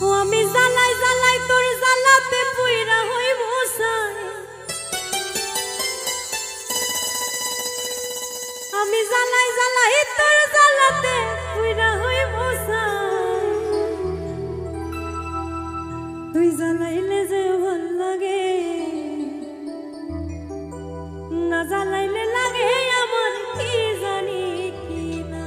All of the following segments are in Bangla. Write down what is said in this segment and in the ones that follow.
ও আমি জ্বালাই জ্বালাই তোর জ্বালাতে পুইরা হইব সাই, আমি জ্বালাই জ্বালাই তোর জ্বালাতে পুইরা হইব সাই। তুই জ্বালাইলে যে ভাল লাগে, না জ্বালাইলে লাগে আমার কি জানি কি না।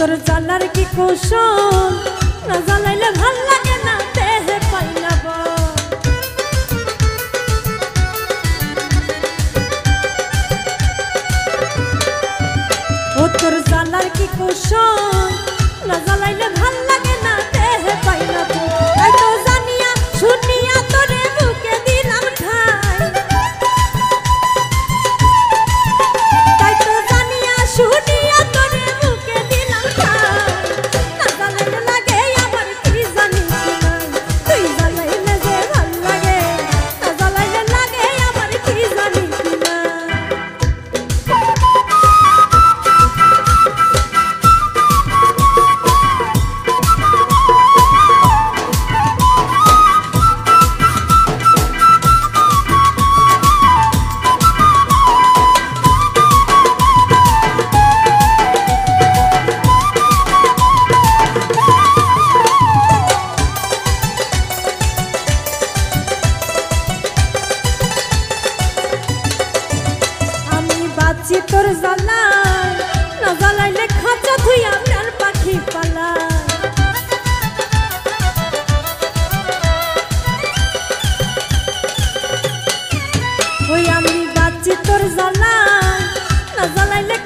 তোর জ্বালার কি কৌশল, না জ্বালাইলে ভাল লাগে না দেহে পাই না বল। ও তোর জ্বালার কি কৌশল, না জ্বালাইলে ভাল লাগে না দেহে পাই না বল। তাই তো জানিয়া শুনিয়া তোরে বুকে দিলাম ঠাই, তাই তো জানিয়া শুনিয়া তোরে বুকে দিলাম ঠাই। না জ্বালাইলে লাগে আমার কি জানি কি নাই, তুই জ্বালাইলে যে ভাল লাগে, না জ্বালাইলে লাগে আমার কি জানি কি নাই। তোর জ্বালাই না জ্বালাইলে খাঁচা ধুইয়া প্রাণ পাখি পালায়। ওই আমি বাঁচি তোর জ্বালাই না জ্বালাইলে